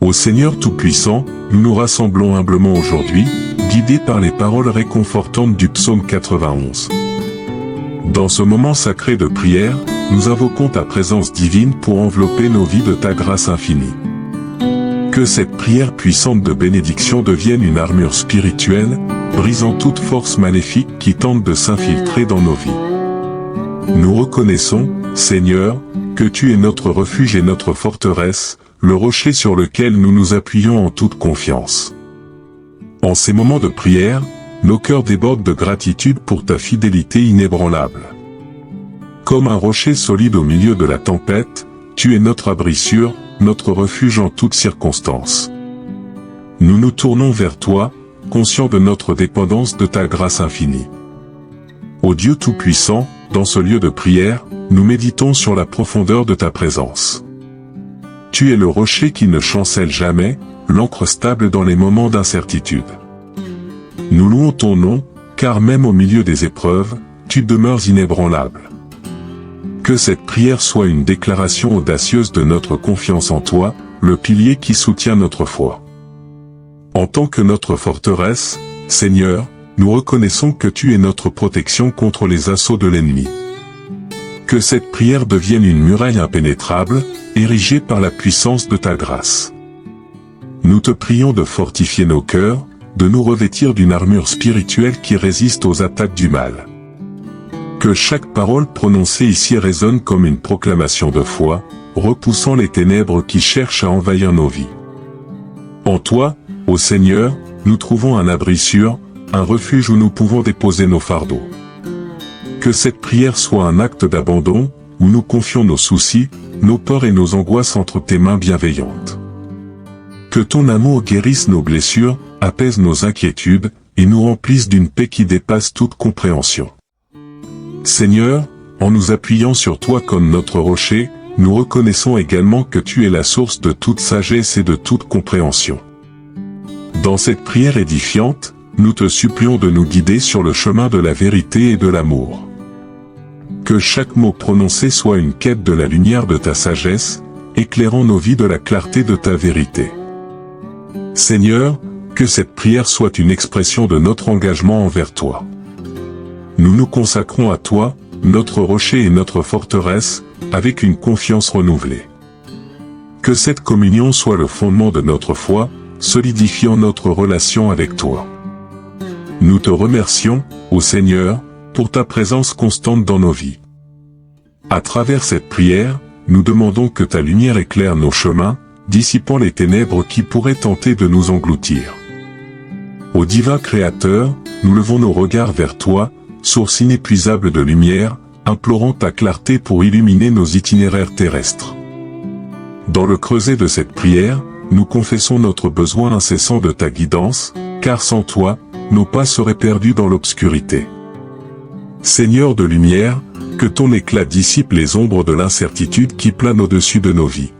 Ô Seigneur Tout-Puissant, nous nous rassemblons humblement aujourd'hui, guidés par les paroles réconfortantes du psaume 91. Dans ce moment sacré de prière, nous invoquons ta présence divine pour envelopper nos vies de ta grâce infinie. Que cette prière puissante de bénédiction devienne une armure spirituelle, brisant toute force maléfique qui tente de s'infiltrer dans nos vies. Nous reconnaissons, Seigneur, que tu es notre refuge et notre forteresse, le rocher sur lequel nous nous appuyons en toute confiance. En ces moments de prière, nos cœurs débordent de gratitude pour ta fidélité inébranlable. Comme un rocher solide au milieu de la tempête, tu es notre abri sûr, notre refuge en toutes circonstances. Nous nous tournons vers toi, conscients de notre dépendance de ta grâce infinie. Ô Dieu Tout-Puissant, dans ce lieu de prière, nous méditons sur la profondeur de ta présence. Tu es le rocher qui ne chancelle jamais, l'ancre stable dans les moments d'incertitude. Nous louons ton nom, car même au milieu des épreuves, tu demeures inébranlable. Que cette prière soit une déclaration audacieuse de notre confiance en toi, le pilier qui soutient notre foi. En tant que notre forteresse, Seigneur, nous reconnaissons que tu es notre protection contre les assauts de l'ennemi. Que cette prière devienne une muraille impénétrable, érigée par la puissance de ta grâce. Nous te prions de fortifier nos cœurs, de nous revêtir d'une armure spirituelle qui résiste aux attaques du mal. Que chaque parole prononcée ici résonne comme une proclamation de foi, repoussant les ténèbres qui cherchent à envahir nos vies. En toi, ô Seigneur, nous trouvons un abri sûr, un refuge où nous pouvons déposer nos fardeaux. Que cette prière soit un acte d'abandon, où nous confions nos soucis, nos peurs et nos angoisses entre tes mains bienveillantes. Que ton amour guérisse nos blessures, apaise nos inquiétudes, et nous remplisse d'une paix qui dépasse toute compréhension. Seigneur, en nous appuyant sur toi comme notre rocher, nous reconnaissons également que tu es la source de toute sagesse et de toute compréhension. Dans cette prière édifiante, nous te supplions de nous guider sur le chemin de la vérité et de l'amour. Que chaque mot prononcé soit une quête de la lumière de ta sagesse, éclairant nos vies de la clarté de ta vérité. Seigneur, que cette prière soit une expression de notre engagement envers toi. Nous nous consacrons à toi, notre rocher et notre forteresse, avec une confiance renouvelée. Que cette communion soit le fondement de notre foi, solidifiant notre relation avec toi. Nous te remercions, ô Seigneur, pour ta présence constante dans nos vies. À travers cette prière, nous demandons que ta lumière éclaire nos chemins, dissipant les ténèbres qui pourraient tenter de nous engloutir. Ô divin Créateur, nous levons nos regards vers toi, source inépuisable de lumière, implorant ta clarté pour illuminer nos itinéraires terrestres. Dans le creuset de cette prière, nous confessons notre besoin incessant de ta guidance, car sans toi, nos pas seraient perdus dans l'obscurité. Seigneur de lumière, que ton éclat dissipe les ombres de l'incertitude qui planent au-dessus de nos vies.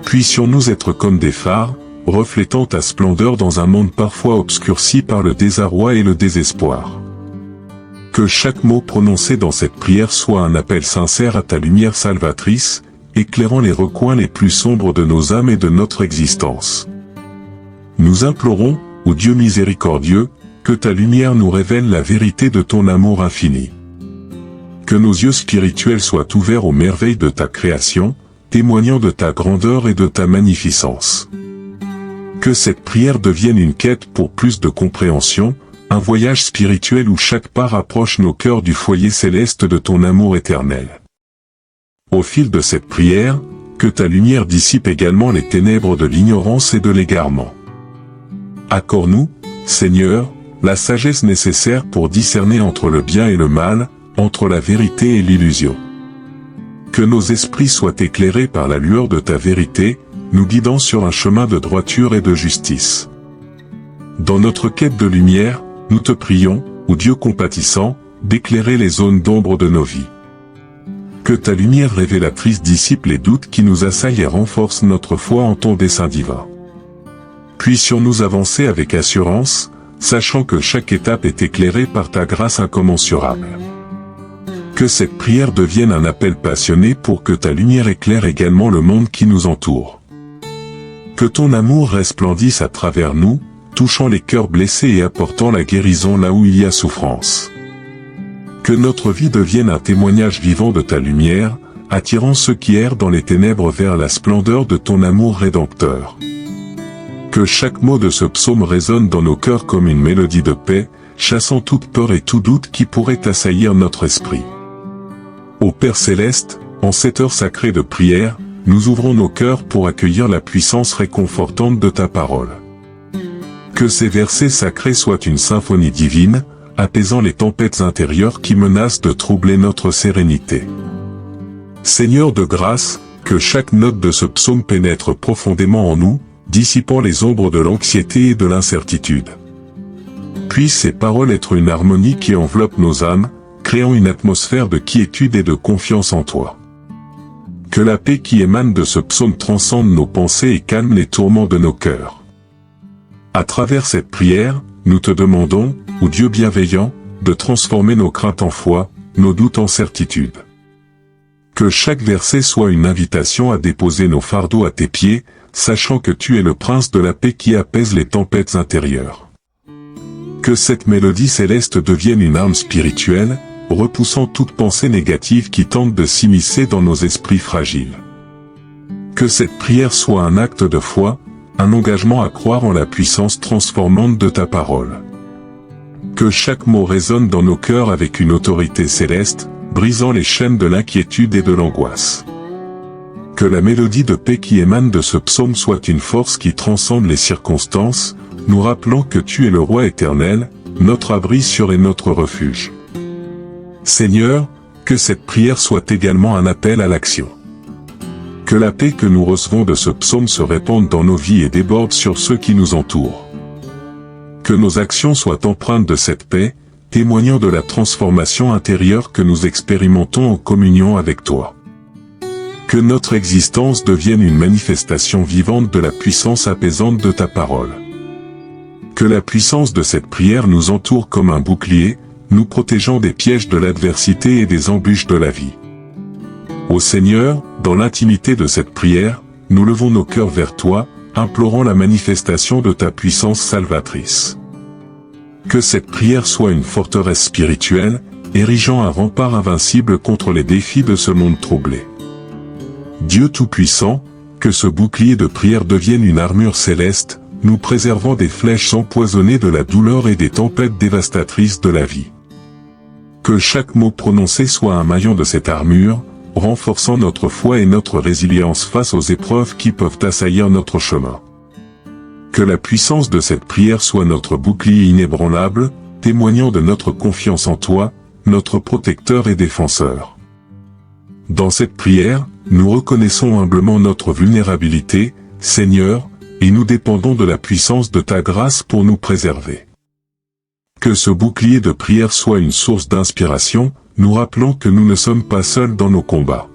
Puissions-nous être comme des phares, reflétant ta splendeur dans un monde parfois obscurci par le désarroi et le désespoir. Que chaque mot prononcé dans cette prière soit un appel sincère à ta lumière salvatrice, éclairant les recoins les plus sombres de nos âmes et de notre existence. Nous implorons, ô Dieu miséricordieux, que ta lumière nous révèle la vérité de ton amour infini. Que nos yeux spirituels soient ouverts aux merveilles de ta création, témoignant de ta grandeur et de ta magnificence. Que cette prière devienne une quête pour plus de compréhension, un voyage spirituel où chaque pas rapproche nos cœurs du foyer céleste de ton amour éternel. Au fil de cette prière, que ta lumière dissipe également les ténèbres de l'ignorance et de l'égarement. Accorde-nous, Seigneur, la sagesse nécessaire pour discerner entre le bien et le mal, entre la vérité et l'illusion. Que nos esprits soient éclairés par la lueur de ta vérité, nous guidant sur un chemin de droiture et de justice. Dans notre quête de lumière, nous te prions, ô Dieu compatissant, d'éclairer les zones d'ombre de nos vies. Que ta lumière révélatrice dissipe les doutes qui nous assaillent et renforce notre foi en ton dessein divin. Puissions-nous avancer avec assurance, sachant que chaque étape est éclairée par ta grâce incommensurable. Que cette prière devienne un appel passionné pour que ta lumière éclaire également le monde qui nous entoure. Que ton amour resplendisse à travers nous, touchant les cœurs blessés et apportant la guérison là où il y a souffrance. Que notre vie devienne un témoignage vivant de ta lumière, attirant ceux qui errent dans les ténèbres vers la splendeur de ton amour rédempteur. Que chaque mot de ce psaume résonne dans nos cœurs comme une mélodie de paix, chassant toute peur et tout doute qui pourrait assaillir notre esprit. Ô Père céleste, en cette heure sacrée de prière, nous ouvrons nos cœurs pour accueillir la puissance réconfortante de ta parole. Que ces versets sacrés soient une symphonie divine, apaisant les tempêtes intérieures qui menacent de troubler notre sérénité. Seigneur de grâce, que chaque note de ce psaume pénètre profondément en nous, dissipant les ombres de l'anxiété et de l'incertitude. Puissent ces paroles être une harmonie qui enveloppe nos âmes, créant une atmosphère de quiétude et de confiance en toi. Que la paix qui émane de ce psaume transcende nos pensées et calme les tourments de nos cœurs. À travers cette prière, nous te demandons, ô Dieu bienveillant, de transformer nos craintes en foi, nos doutes en certitude. Que chaque verset soit une invitation à déposer nos fardeaux à tes pieds, sachant que tu es le prince de la paix qui apaise les tempêtes intérieures. Que cette mélodie céleste devienne une arme spirituelle, repoussant toute pensée négative qui tente de s'immiscer dans nos esprits fragiles. Que cette prière soit un acte de foi, un engagement à croire en la puissance transformante de ta parole. Que chaque mot résonne dans nos cœurs avec une autorité céleste, brisant les chaînes de l'inquiétude et de l'angoisse. Que la mélodie de paix qui émane de ce psaume soit une force qui transcende les circonstances, nous rappelant que tu es le Roi éternel, notre abri sûr et notre refuge. Seigneur, que cette prière soit également un appel à l'action. Que la paix que nous recevons de ce psaume se répande dans nos vies et déborde sur ceux qui nous entourent. Que nos actions soient empreintes de cette paix, témoignant de la transformation intérieure que nous expérimentons en communion avec toi. Que notre existence devienne une manifestation vivante de la puissance apaisante de ta parole. Que la puissance de cette prière nous entoure comme un bouclier, nous protégeant des pièges de l'adversité et des embûches de la vie. Ô Seigneur, dans l'intimité de cette prière, nous levons nos cœurs vers toi, implorant la manifestation de ta puissance salvatrice. Que cette prière soit une forteresse spirituelle, érigeant un rempart invincible contre les défis de ce monde troublé. Dieu Tout-Puissant, que ce bouclier de prière devienne une armure céleste, nous préservant des flèches empoisonnées de la douleur et des tempêtes dévastatrices de la vie. Que chaque mot prononcé soit un maillon de cette armure, renforçant notre foi et notre résilience face aux épreuves qui peuvent assaillir notre chemin. Que la puissance de cette prière soit notre bouclier inébranlable, témoignant de notre confiance en toi, notre protecteur et défenseur. Dans cette prière, nous reconnaissons humblement notre vulnérabilité, Seigneur, et nous dépendons de la puissance de ta grâce pour nous préserver. Que ce bouclier de prière soit une source d'inspiration, nous rappelant que nous ne sommes pas seuls dans nos combats.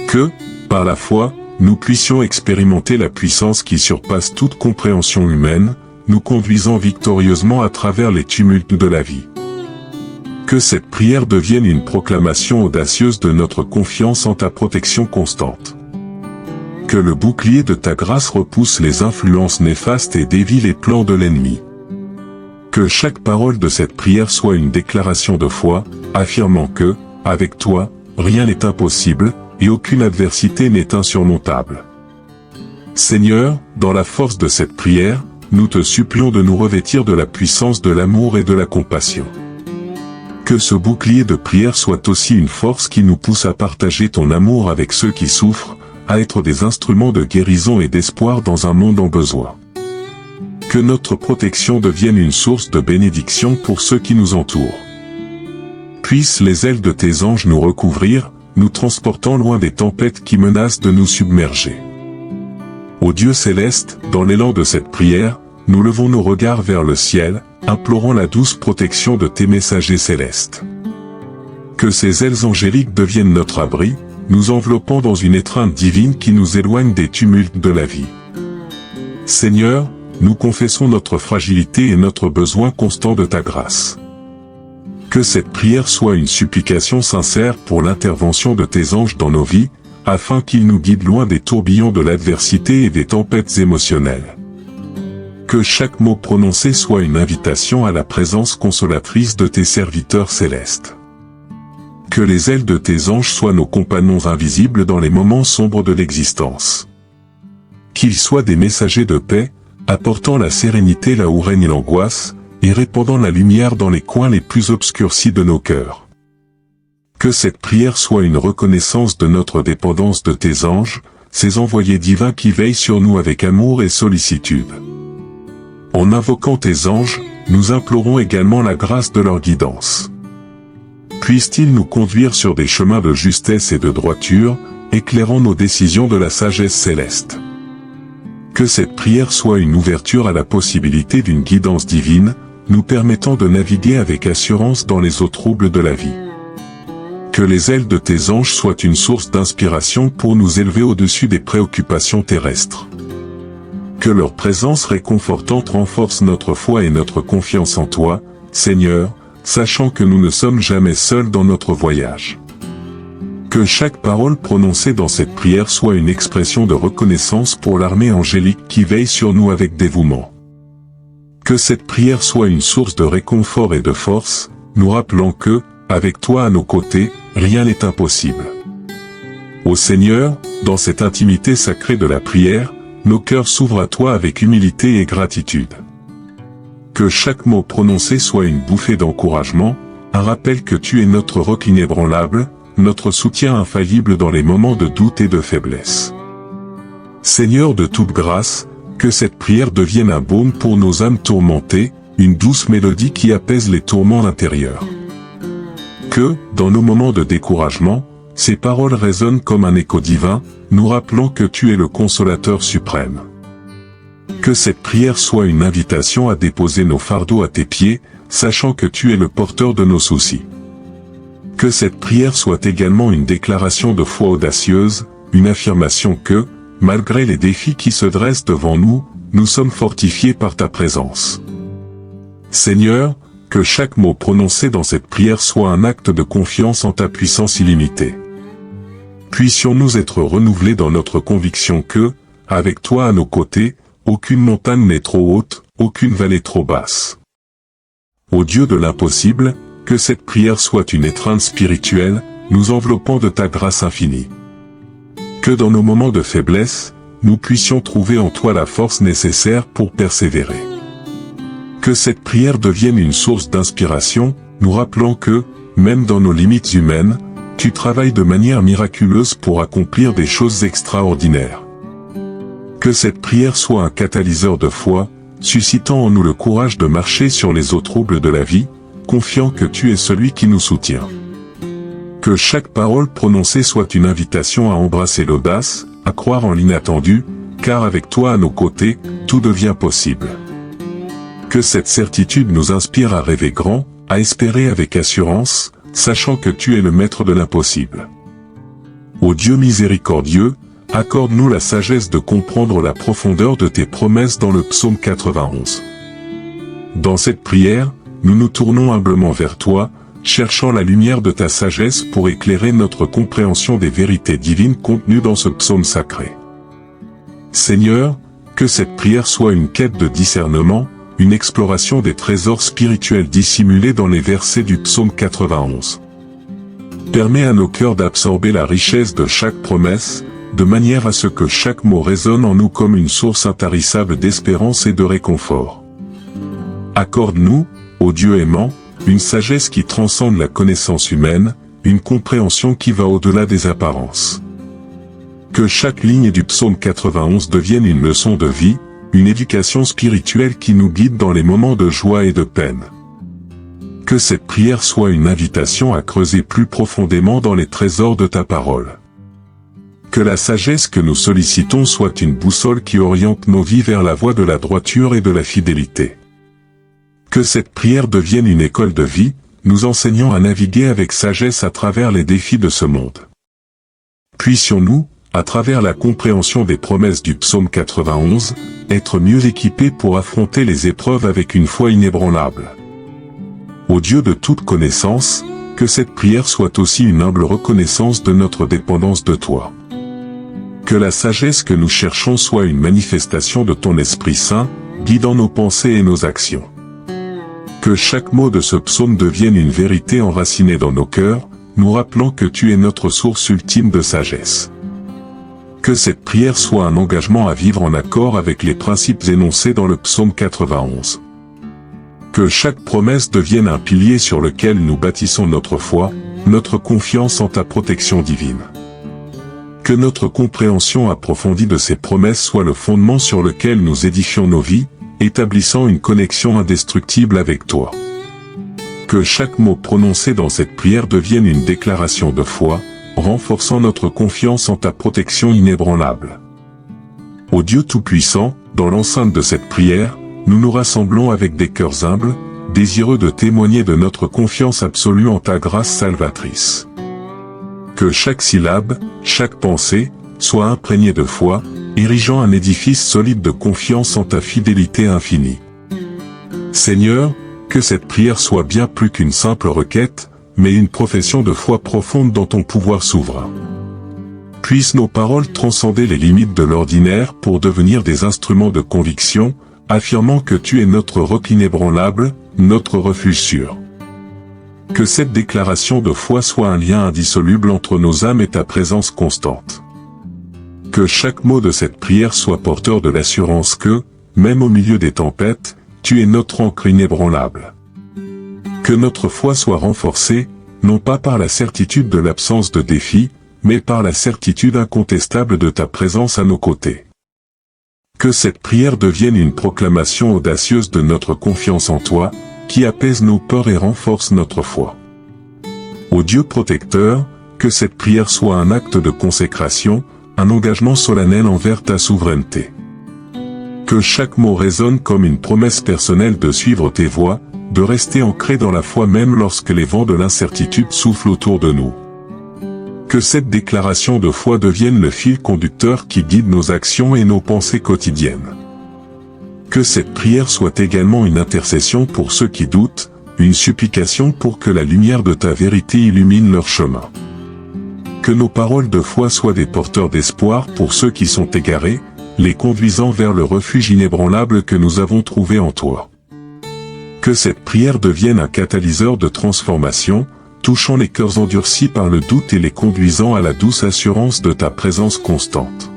Que, par la foi, nous puissions expérimenter la puissance qui surpasse toute compréhension humaine, nous conduisant victorieusement à travers les tumultes de la vie. Que cette prière devienne une proclamation audacieuse de notre confiance en ta protection constante. Que le bouclier de ta grâce repousse les influences néfastes et dévie les plans de l'ennemi. Que chaque parole de cette prière soit une déclaration de foi, affirmant que, avec toi, rien n'est impossible, et aucune adversité n'est insurmontable. Seigneur, dans la force de cette prière, nous te supplions de nous revêtir de la puissance de l'amour et de la compassion. Que ce bouclier de prière soit aussi une force qui nous pousse à partager ton amour avec ceux qui souffrent, à être des instruments de guérison et d'espoir dans un monde en besoin. Que notre protection devienne une source de bénédiction pour ceux qui nous entourent. Puissent les ailes de tes anges nous recouvrir, nous transportant loin des tempêtes qui menacent de nous submerger. Ô Dieu céleste, dans l'élan de cette prière, nous levons nos regards vers le ciel, implorant la douce protection de tes messagers célestes. Que ces ailes angéliques deviennent notre abri, nous enveloppant dans une étreinte divine qui nous éloigne des tumultes de la vie. Seigneur, nous confessons notre fragilité et notre besoin constant de ta grâce. Que cette prière soit une supplication sincère pour l'intervention de tes anges dans nos vies, afin qu'il nous guide loin des tourbillons de l'adversité et des tempêtes émotionnelles. Que chaque mot prononcé soit une invitation à la présence consolatrice de tes serviteurs célestes. Que les ailes de tes anges soient nos compagnons invisibles dans les moments sombres de l'existence. Qu'ils soient des messagers de paix, apportant la sérénité là où règne l'angoisse, et répandant la lumière dans les coins les plus obscurcis de nos cœurs. Que cette prière soit une reconnaissance de notre dépendance de tes anges, ces envoyés divins qui veillent sur nous avec amour et sollicitude. En invoquant tes anges, nous implorons également la grâce de leur guidance. Puissent-ils nous conduire sur des chemins de justesse et de droiture, éclairant nos décisions de la sagesse céleste. Que cette prière soit une ouverture à la possibilité d'une guidance divine, nous permettant de naviguer avec assurance dans les eaux troubles de la vie. Que les ailes de tes anges soient une source d'inspiration pour nous élever au-dessus des préoccupations terrestres. Que leur présence réconfortante renforce notre foi et notre confiance en toi, Seigneur, sachant que nous ne sommes jamais seuls dans notre voyage. Que chaque parole prononcée dans cette prière soit une expression de reconnaissance pour l'armée angélique qui veille sur nous avec dévouement. Que cette prière soit une source de réconfort et de force, nous rappelant que, avec toi à nos côtés, rien n'est impossible. Ô Seigneur, dans cette intimité sacrée de la prière, nos cœurs s'ouvrent à toi avec humilité et gratitude. Que chaque mot prononcé soit une bouffée d'encouragement, un rappel que tu es notre roc inébranlable, notre soutien infaillible dans les moments de doute et de faiblesse. Seigneur de toute grâce, que cette prière devienne un baume pour nos âmes tourmentées, une douce mélodie qui apaise les tourments intérieurs. Que, dans nos moments de découragement, ces paroles résonnent comme un écho divin, nous rappelant que tu es le consolateur suprême. Que cette prière soit une invitation à déposer nos fardeaux à tes pieds, sachant que tu es le porteur de nos soucis. Que cette prière soit également une déclaration de foi audacieuse, une affirmation que, malgré les défis qui se dressent devant nous, nous sommes fortifiés par ta présence. Seigneur, que chaque mot prononcé dans cette prière soit un acte de confiance en ta puissance illimitée. Puissions-nous être renouvelés dans notre conviction que, avec toi à nos côtés, aucune montagne n'est trop haute, aucune vallée trop basse. Ô Dieu de l'impossible, que cette prière soit une étreinte spirituelle, nous enveloppant de ta grâce infinie. Que dans nos moments de faiblesse, nous puissions trouver en toi la force nécessaire pour persévérer. Que cette prière devienne une source d'inspiration, nous rappelant que, même dans nos limites humaines, tu travailles de manière miraculeuse pour accomplir des choses extraordinaires. Que cette prière soit un catalyseur de foi, suscitant en nous le courage de marcher sur les eaux troubles de la vie, confiant que tu es celui qui nous soutient. Que chaque parole prononcée soit une invitation à embrasser l'audace, à croire en l'inattendu, car avec toi à nos côtés, tout devient possible. Que cette certitude nous inspire à rêver grand, à espérer avec assurance, sachant que tu es le maître de l'impossible. Ô Dieu miséricordieux, accorde-nous la sagesse de comprendre la profondeur de tes promesses dans le psaume 91. Dans cette prière, nous nous tournons humblement vers toi, cherchant la lumière de ta sagesse pour éclairer notre compréhension des vérités divines contenues dans ce psaume sacré. Seigneur, que cette prière soit une quête de discernement, une exploration des trésors spirituels dissimulés dans les versets du psaume 91. Permets à nos cœurs d'absorber la richesse de chaque promesse, de manière à ce que chaque mot résonne en nous comme une source intarissable d'espérance et de réconfort. Accorde-nous, ô Dieu aimant, une sagesse qui transcende la connaissance humaine, une compréhension qui va au-delà des apparences. Que chaque ligne du psaume 91 devienne une leçon de vie, une éducation spirituelle qui nous guide dans les moments de joie et de peine. Que cette prière soit une invitation à creuser plus profondément dans les trésors de ta parole. Que la sagesse que nous sollicitons soit une boussole qui oriente nos vies vers la voie de la droiture et de la fidélité. Que cette prière devienne une école de vie, nous enseignant à naviguer avec sagesse à travers les défis de ce monde. Puissions-nous, à travers la compréhension des promesses du psaume 91, être mieux équipés pour affronter les épreuves avec une foi inébranlable. Ô Dieu de toute connaissance, que cette prière soit aussi une humble reconnaissance de notre dépendance de toi. Que la sagesse que nous cherchons soit une manifestation de ton Esprit Saint, guidant nos pensées et nos actions. Que chaque mot de ce psaume devienne une vérité enracinée dans nos cœurs, nous rappelant que tu es notre source ultime de sagesse. Que cette prière soit un engagement à vivre en accord avec les principes énoncés dans le psaume 91. Que chaque promesse devienne un pilier sur lequel nous bâtissons notre foi, notre confiance en ta protection divine. Que notre compréhension approfondie de ces promesses soit le fondement sur lequel nous édifions nos vies, établissant une connexion indestructible avec toi. Que chaque mot prononcé dans cette prière devienne une déclaration de foi, renforçant notre confiance en ta protection inébranlable. Ô Dieu Tout-Puissant, dans l'enceinte de cette prière, nous nous rassemblons avec des cœurs humbles, désireux de témoigner de notre confiance absolue en ta grâce salvatrice. Que chaque syllabe, chaque pensée, soit imprégnée de foi, érigeant un édifice solide de confiance en ta fidélité infinie. Seigneur, que cette prière soit bien plus qu'une simple requête, mais une profession de foi profonde dans ton pouvoir souverain. Puissent nos paroles transcender les limites de l'ordinaire pour devenir des instruments de conviction, affirmant que tu es notre roc inébranlable, notre refuge sûr. Que cette déclaration de foi soit un lien indissoluble entre nos âmes et ta présence constante. Que chaque mot de cette prière soit porteur de l'assurance que, même au milieu des tempêtes, tu es notre ancre inébranlable. Que notre foi soit renforcée, non pas par la certitude de l'absence de défis, mais par la certitude incontestable de ta présence à nos côtés. Que cette prière devienne une proclamation audacieuse de notre confiance en toi, qui apaise nos peurs et renforce notre foi. Ô Dieu protecteur, que cette prière soit un acte de consécration, un engagement solennel envers ta souveraineté. Que chaque mot résonne comme une promesse personnelle de suivre tes voies, de rester ancré dans la foi même lorsque les vents de l'incertitude soufflent autour de nous. Que cette déclaration de foi devienne le fil conducteur qui guide nos actions et nos pensées quotidiennes. Que cette prière soit également une intercession pour ceux qui doutent, une supplication pour que la lumière de ta vérité illumine leur chemin. Que nos paroles de foi soient des porteurs d'espoir pour ceux qui sont égarés, les conduisant vers le refuge inébranlable que nous avons trouvé en toi. Que cette prière devienne un catalyseur de transformation, touchant les cœurs endurcis par le doute et les conduisant à la douce assurance de ta présence constante.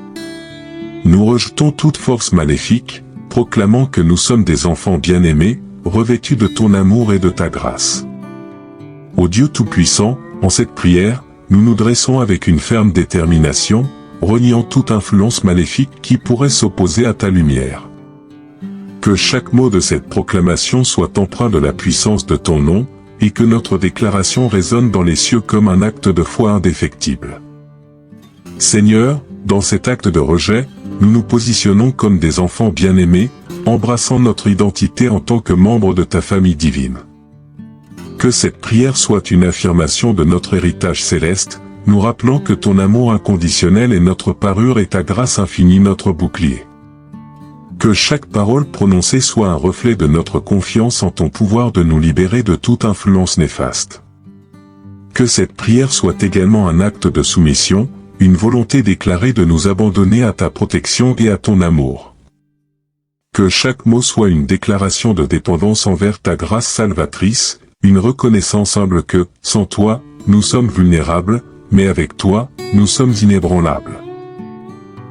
Nous rejetons toute force maléfique, proclamant que nous sommes des enfants bien-aimés, revêtus de ton amour et de ta grâce. Ô Dieu Tout-Puissant, en cette prière, nous nous dressons avec une ferme détermination, reniant toute influence maléfique qui pourrait s'opposer à ta lumière. Que chaque mot de cette proclamation soit empreint de la puissance de ton nom, et que notre déclaration résonne dans les cieux comme un acte de foi indéfectible. Seigneur, dans cet acte de rejet, nous nous positionnons comme des enfants bien-aimés, embrassant notre identité en tant que membres de ta famille divine. Que cette prière soit une affirmation de notre héritage céleste, nous rappelant que ton amour inconditionnel est notre parure et ta grâce infinie notre bouclier. Que chaque parole prononcée soit un reflet de notre confiance en ton pouvoir de nous libérer de toute influence néfaste. Que cette prière soit également un acte de soumission, une volonté déclarée de nous abandonner à ta protection et à ton amour. Que chaque mot soit une déclaration de dépendance envers ta grâce salvatrice, une reconnaissance humble que, sans toi, nous sommes vulnérables, mais avec toi, nous sommes inébranlables.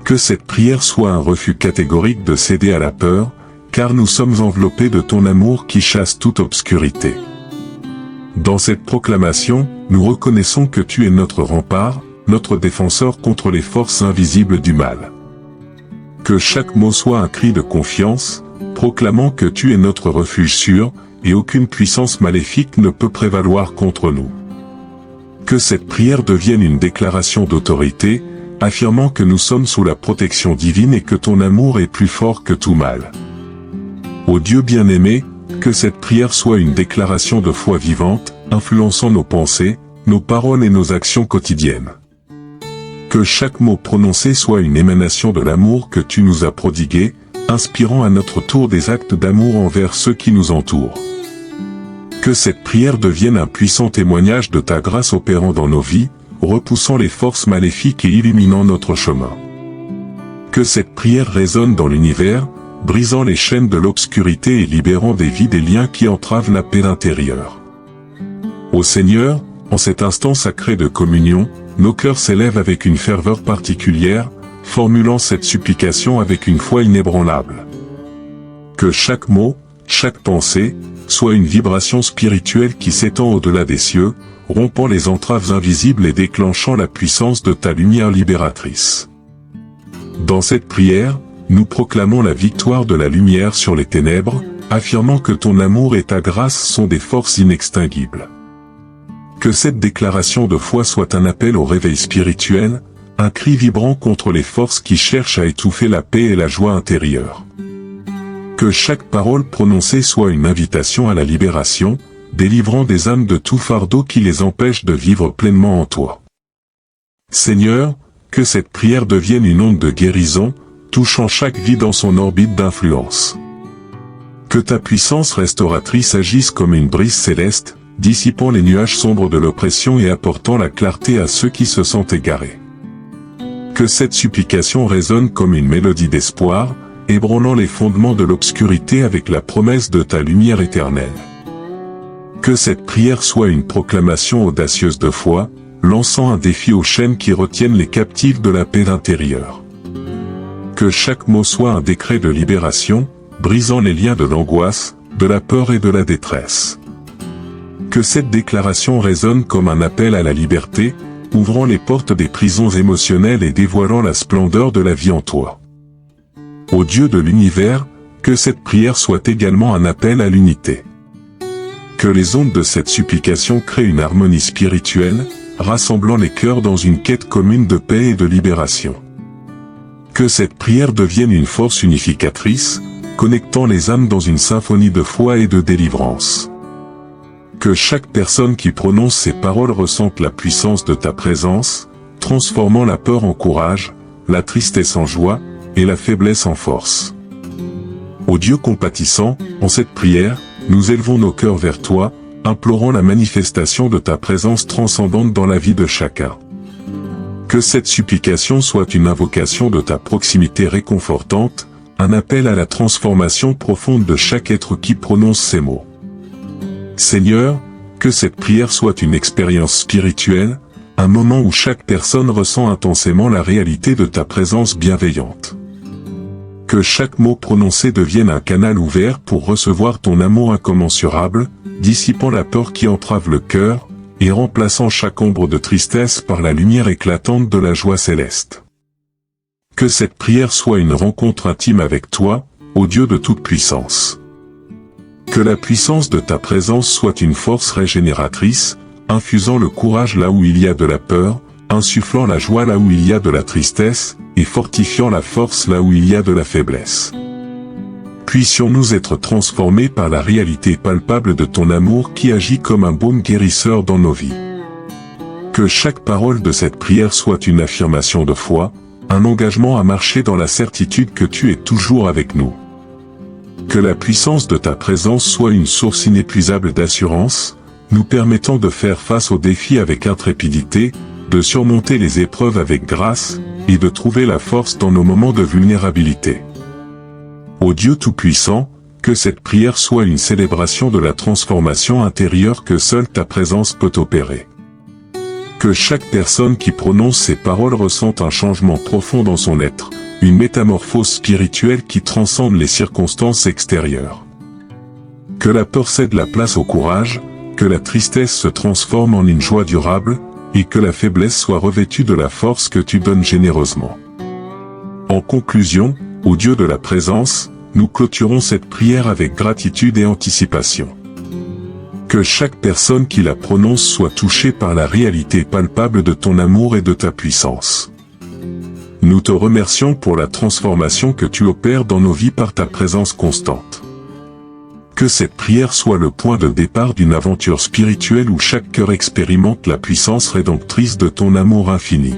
Que cette prière soit un refus catégorique de céder à la peur, car nous sommes enveloppés de ton amour qui chasse toute obscurité. Dans cette proclamation, nous reconnaissons que tu es notre rempart, notre défenseur contre les forces invisibles du mal. Que chaque mot soit un cri de confiance, proclamant que tu es notre refuge sûr, et aucune puissance maléfique ne peut prévaloir contre nous. Que cette prière devienne une déclaration d'autorité, affirmant que nous sommes sous la protection divine et que ton amour est plus fort que tout mal. Ô Dieu bien-aimé, que cette prière soit une déclaration de foi vivante, influençant nos pensées, nos paroles et nos actions quotidiennes. Que chaque mot prononcé soit une émanation de l'amour que tu nous as prodigué, inspirant à notre tour des actes d'amour envers ceux qui nous entourent. Que cette prière devienne un puissant témoignage de ta grâce opérant dans nos vies, repoussant les forces maléfiques et illuminant notre chemin. Que cette prière résonne dans l'univers, brisant les chaînes de l'obscurité et libérant des vies des liens qui entravent la paix intérieure. Ô Seigneur, en cet instant sacré de communion, nos cœurs s'élèvent avec une ferveur particulière, formulant cette supplication avec une foi inébranlable. Que chaque mot, chaque pensée, soit une vibration spirituelle qui s'étend au-delà des cieux, rompant les entraves invisibles et déclenchant la puissance de ta lumière libératrice. Dans cette prière, nous proclamons la victoire de la lumière sur les ténèbres, affirmant que ton amour et ta grâce sont des forces inextinguibles. Que cette déclaration de foi soit un appel au réveil spirituel, un cri vibrant contre les forces qui cherchent à étouffer la paix et la joie intérieure. Que chaque parole prononcée soit une invitation à la libération, délivrant des âmes de tout fardeau qui les empêche de vivre pleinement en toi. Seigneur, que cette prière devienne une onde de guérison, touchant chaque vie dans son orbite d'influence. Que ta puissance restauratrice agisse comme une brise céleste, dissipant les nuages sombres de l'oppression et apportant la clarté à ceux qui se sentent égarés. Que cette supplication résonne comme une mélodie d'espoir, ébranlant les fondements de l'obscurité avec la promesse de ta lumière éternelle. Que cette prière soit une proclamation audacieuse de foi, lançant un défi aux chaînes qui retiennent les captifs de la paix intérieure. Que chaque mot soit un décret de libération, brisant les liens de l'angoisse, de la peur et de la détresse. Que cette déclaration résonne comme un appel à la liberté, ouvrant les portes des prisons émotionnelles et dévoilant la splendeur de la vie en toi. Ô Dieu de l'univers, que cette prière soit également un appel à l'unité. Que les ondes de cette supplication créent une harmonie spirituelle, rassemblant les cœurs dans une quête commune de paix et de libération. Que cette prière devienne une force unificatrice, connectant les âmes dans une symphonie de foi et de délivrance. Que chaque personne qui prononce ces paroles ressente la puissance de ta présence, transformant la peur en courage, la tristesse en joie, et la faiblesse en force. Ô Dieu compatissant, en cette prière, nous élevons nos cœurs vers toi, implorant la manifestation de ta présence transcendante dans la vie de chacun. Que cette supplication soit une invocation de ta proximité réconfortante, un appel à la transformation profonde de chaque être qui prononce ces mots. Seigneur, que cette prière soit une expérience spirituelle, un moment où chaque personne ressent intensément la réalité de ta présence bienveillante. Que chaque mot prononcé devienne un canal ouvert pour recevoir ton amour incommensurable, dissipant la peur qui entrave le cœur, et remplaçant chaque ombre de tristesse par la lumière éclatante de la joie céleste. Que cette prière soit une rencontre intime avec toi, ô Dieu de toute puissance. Que la puissance de ta présence soit une force régénératrice, infusant le courage là où il y a de la peur, insufflant la joie là où il y a de la tristesse, et fortifiant la force là où il y a de la faiblesse. Puissions-nous être transformés par la réalité palpable de ton amour qui agit comme un baume guérisseur dans nos vies. Que chaque parole de cette prière soit une affirmation de foi, un engagement à marcher dans la certitude que tu es toujours avec nous. Que la puissance de ta présence soit une source inépuisable d'assurance, nous permettant de faire face aux défis avec intrépidité, de surmonter les épreuves avec grâce, et de trouver la force dans nos moments de vulnérabilité. Ô Dieu Tout-Puissant, que cette prière soit une célébration de la transformation intérieure que seule ta présence peut opérer. Que chaque personne qui prononce ces paroles ressente un changement profond dans son être, une métamorphose spirituelle qui transcende les circonstances extérieures. Que la peur cède la place au courage, que la tristesse se transforme en une joie durable, et que la faiblesse soit revêtue de la force que tu donnes généreusement. En conclusion, ô Dieu de la présence, nous clôturons cette prière avec gratitude et anticipation. Que chaque personne qui la prononce soit touchée par la réalité palpable de ton amour et de ta puissance. Nous te remercions pour la transformation que tu opères dans nos vies par ta présence constante. Que cette prière soit le point de départ d'une aventure spirituelle où chaque cœur expérimente la puissance rédemptrice de ton amour infini.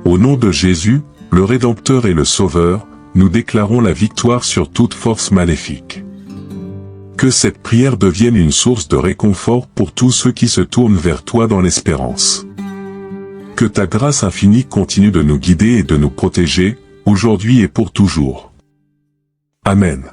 Au nom de Jésus, le Rédempteur et le Sauveur, nous déclarons la victoire sur toute force maléfique. Que cette prière devienne une source de réconfort pour tous ceux qui se tournent vers toi dans l'espérance. Que ta grâce infinie continue de nous guider et de nous protéger, aujourd'hui et pour toujours. Amen.